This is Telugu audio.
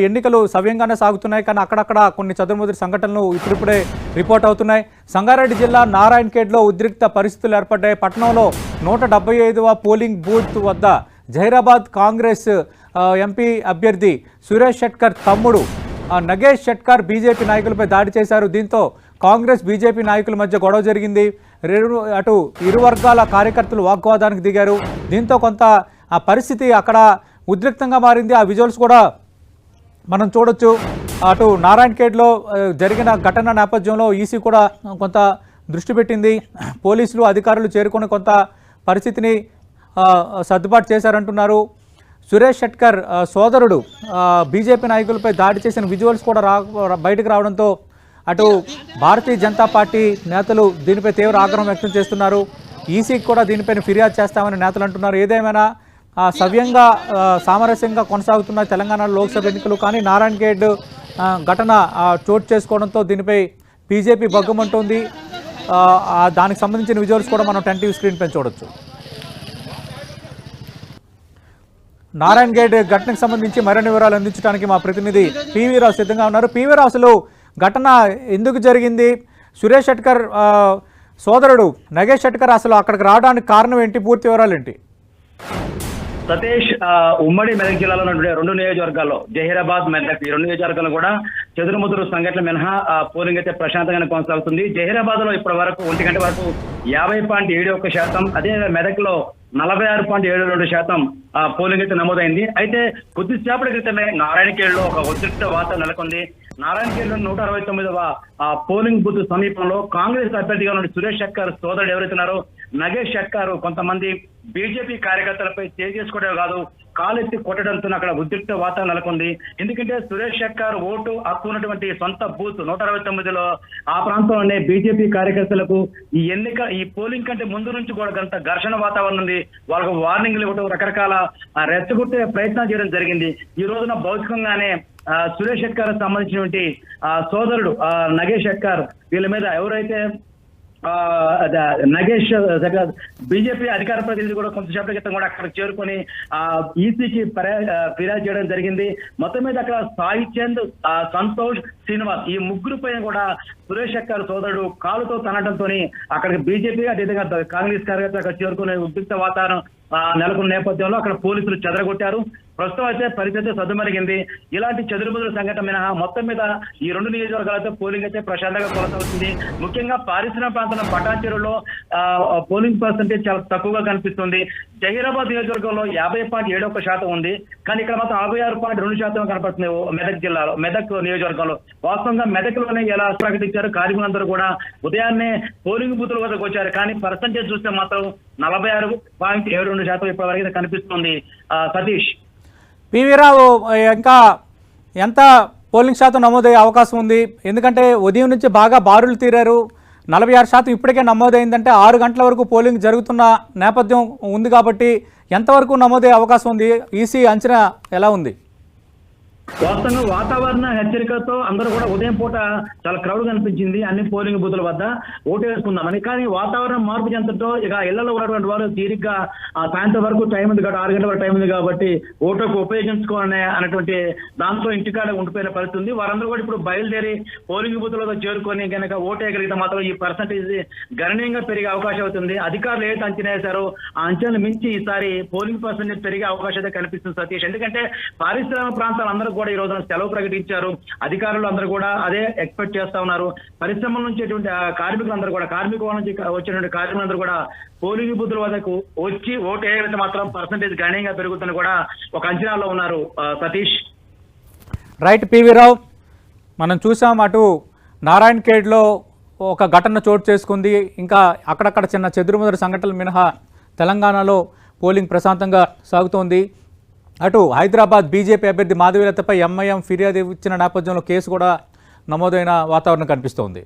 ఎన్నికలు సవ్యంగానే సాగుతున్నాయి, కానీ అక్కడక్కడ కొన్ని చదురుముదురు సంఘటనలు ఇప్పుడిప్పుడే రిపోర్ట్ అవుతున్నాయి. సంగారెడ్డి జిల్లా నారాయణఖేడ్లో ఉద్రిక్త పరిస్థితులు ఏర్పడ్డాయి. పట్టణంలో 175వ పోలింగ్ బూత్ వద్ద జహీరాబాద్ కాంగ్రెస్ ఎంపీ అభ్యర్థి సురేష్ షెట్కర్ తమ్ముడు నగేష్ షెట్కర్ బీజేపీ నాయకులపై దాడి చేశారు. దీంతో కాంగ్రెస్ బీజేపీ నాయకుల మధ్య గొడవ జరిగింది. అటు ఇరు వర్గాల కార్యకర్తలు వాగ్వాదానికి దిగారు. దీంతో కొంత ఆ పరిస్థితి అక్కడ ఉద్రిక్తంగా మారింది. ఆ విజువల్స్ కూడా మనం చూడొచ్చు. అటు నారాయణఖేడ్లో జరిగిన ఘటన నేపథ్యంలో ఈసీ కూడా కొంత దృష్టి పెట్టింది. పోలీసులు అధికారులు చేరుకొని కొంత పరిస్థితిని సర్దుబాటు చేశారంటున్నారు. సురేష్ షెట్కర్ సోదరుడు బీజేపీ నాయకులపై దాడి చేసిన విజువల్స్ కూడా బయటకు రావడంతో అటు భారతీయ జనతా పార్టీ నేతలు దీనిపై తీవ్ర ఆగ్రహం వ్యక్తం చేస్తున్నారు. ఈసీకి కూడా దీనిపైన ఫిర్యాదు చేస్తామని నేతలు అంటున్నారు. ఏదేమైనా సవ్యంగా సామరస్యంగా కొనసాగుతున్న తెలంగాణ లోక్సభ ఎన్నికలు, కానీ నారాయణఖేడ్ ఘటన చోటు చేసుకోవడంతో దీనిపై బీజేపీ బగ్గుమంటోంది. దానికి సంబంధించిన విజువల్స్ కూడా మనం 10 టీవీ స్క్రీన్ పైన చూడొచ్చు. నారాయణఖేడ్ ఘటనకు సంబంధించి మరిన్ని వివరాలు అందించడానికి మా ప్రతినిధి పివి రావు సిద్ధంగా ఉన్నారు. పివి రావు, అసలు ఘటన ఎందుకు జరిగింది? సురేష్ షెట్కర్ సోదరుడు నగేష్ షెట్కర్ అసలు అక్కడికి రావడానికి కారణం ఏంటి? పూర్తి వివరాలు ఏంటి? సతీష్, ఉమ్మడి మెదక్ జిల్లాలో రెండు నియోజకవర్గాల్లో జహీరాబాద్, మెదక్ ఈ రెండు నియోజకవర్గాలు కూడా చెదురుముదురు సంఘటనలు మినహా పోలింగ్ అయితే ప్రశాంతంగానే కొనసాగుతుంది. జహీరాబాద్ లో ఇప్పటి వరకు 1 గంట వరకు 50.71%, అదే మెదక్ లో 46.72% పోలింగ్ అయితే నమోదైంది. అయితే కొద్దిసేపటి క్రితమే నారాయణఖేడ్లో ఒక ఉద్రిక్త వార్త నెలకొంది. నారాయణఖేడ్లో 169వ పోలింగ్ బూత్ సమీపంలో కాంగ్రెస్ అభ్యర్థిగా ఉన్న సురేష్ షెట్కర్ సోదరుడు ఎవరైతున్నారో నగేష్ షెట్కర్ కొంతమంది బీజేపీ కార్యకర్తలపై చేసుకోవడమే కాదు, కాలెత్తి కొట్టడంతో అక్కడ ఉద్రిక్త వాతావరణం నెలకొంది. ఎందుకంటే సురేష్ షెట్కర్ ఓటు హక్కు ఉన్నటువంటి సొంత బూత్ 169లో ఆ ప్రాంతంలోనే బీజేపీ కార్యకర్తలకు ఈ పోలింగ్ కంటే ముందు నుంచి కూడా కొంత ఘర్షణ వాతావరణం ఉంది. వాళ్ళకు వార్నింగ్లు ఇవ్వడం, రకరకాల రెచ్చగొట్టే ప్రయత్నం చేయడం జరిగింది. ఈ రోజున భౌతికంగానే సురేష్ షెట్కర్ సంబంధించినటువంటి సోదరుడు నగేష్ షెట్కర్ వీళ్ళ మీద ఎవరైతే నగేష్ బీజేపీ అధికార ప్రతినిధి కూడా కొంతసేపటి క్రితం కూడా అక్కడికి చేరుకొని ఈసీకి ఫిర్యాదు చేయడం జరిగింది. మొత్తం మీద అక్కడ సాయి చంద్, సంతోష్, శ్రీనివాస్ ఈ ముగ్గురు పైన కూడా సురేష్ షెట్కర్ సోదరుడు కాలుతో తనడంతో అక్కడికి బీజేపీ అదేవిధంగా కాంగ్రెస్ కార్యకర్తలు అక్కడ చేరుకునే ఉద్రిక్త వాతావరణం నెలకొన్న నేపథ్యంలో అక్కడ పోలీసులు చెదరగొట్టారు. ప్రస్తుతం అయితే పరిస్థితి సద్దుమరిగింది. ఇలాంటి చెదురుబదురు సంఘటన మినహా మొత్తం మీద ఈ రెండు నియోజకవర్గాలతో పోలింగ్ అయితే ప్రశాంతంగా కొనసాగుతుంది. ముఖ్యంగా పారిశ్రామిక ప్రాంతంలో పటాన్చెరులో పోలింగ్ పర్సెంటేజ్ చాలా తక్కువగా కనిపిస్తుంది. జహీరాబాద్ నియోజకవర్గంలో 50.71% ఉంది, కానీ ఇక్కడ మాత్రం 66.2% కనపడుతుంది మెదక్ జిల్లాలో, మెదక్ నియోజకవర్గంలో. వాస్తవంగా మెదక్ లోనే ఎలా ప్రకటించారు, కార్మికులందరూ కూడా ఉదయాన్నే పోలింగ్ బూతుల వద్దకు వచ్చారు, కానీ పర్సెంటేజ్ చూస్తే మాత్రం 46.72% ఇప్పటివరకు కనిపిస్తుంది. సతీష్, పివి రావు, ఇంకా ఎంత పోలింగ్ శాతం నమోదయ్యే అవకాశం ఉంది? ఎందుకంటే ఉదయం నుంచి బాగా బారులు తీరారు. 46% ఇప్పటికే నమోదైందంటే 6 గంటల వరకు పోలింగ్ జరుగుతున్న నేపథ్యం ఉంది కాబట్టి ఎంతవరకు నమోదయ్యే అవకాశం ఉంది? ఈసీ అంచనా ఎలా ఉంది? వాస్తవంగా వాతావరణ హెచ్చరికతో అందరూ కూడా ఉదయం పూట చాలా క్రౌడ్ కనిపించింది అన్ని పోలింగ్ బూతుల వద్ద ఓటు వేసుకుందామని. కానీ వాతావరణం మార్పు చెందడంతో ఇక ఇళ్లలో ఉన్నటువంటి వారు తీరిగ్గా సాయంత్రం వరకు టైం ఉంది కాబట్టి 6 గంటల వరకు టైం ఉంది కాబట్టి ఓటుకు ఉపయోగించుకోవాలనే అన్నటువంటి దాంతో ఇంటికాడ ఉండిపోయిన పరిస్థితి ఉంది. వారందరూ కూడా ఇప్పుడు బయలుదేరి పోలింగ్ బూతులతో చేరుకొని కనుక ఓటు వేయగలిగితే మాత్రం ఈ పర్సంటేజ్ గణనీయంగా పెరిగే అవకాశం అవుతుంది. అధికారులు ఏదైతే అంచనా వేశారో ఆ అంచనాలు మించి ఈసారి పోలింగ్ పర్సంటేజ్ పెరిగే అవకాశం అయితే కనిపిస్తుంది సతీష్. ఎందుకంటే పారిశ్రామిక ప్రాంతాలు అందరూ కూడా ఈ రోజున సెలవు ప్రకటించారు. అధికారులు అందరూ కూడా అదే ఎక్స్పెక్ట్ చేస్తా ఉన్నారు. పరిశ్రమల నుంచి కార్మికులందరూ కూడా కార్మికుల నుంచి వచ్చినటువంటి కార్మికులందరూ కూడా పోలింగ్ బూతుల వద్దకు వచ్చి ఓటు వేయకపోతే మాత్రం పర్సంటేజ్ గణనీయంగా పెరుగుతుందని కూడా ఒక అంచనాలో ఉన్నారు. సతీష్, రైట్. పివి రావు, మనం చూసాం అటు నారాయణఖేడ్లో ఒక ఘటన చోటు చేసుకుంది. ఇంకా అక్కడక్కడ చిన్న చెదురుముదురు సంఘటనలు మినహా తెలంగాణలో పోలింగ్ ప్రశాంతంగా సాగుతోంది. అటు హైదరాబాద్ బీజేపీ అభ్యర్థి మాధవీలతపై ఎంఐఎం ఫిర్యాదు ఇచ్చిన నేపథ్యంలో కేసు కూడా నమోదైన వాతావరణం కనిపిస్తోంది.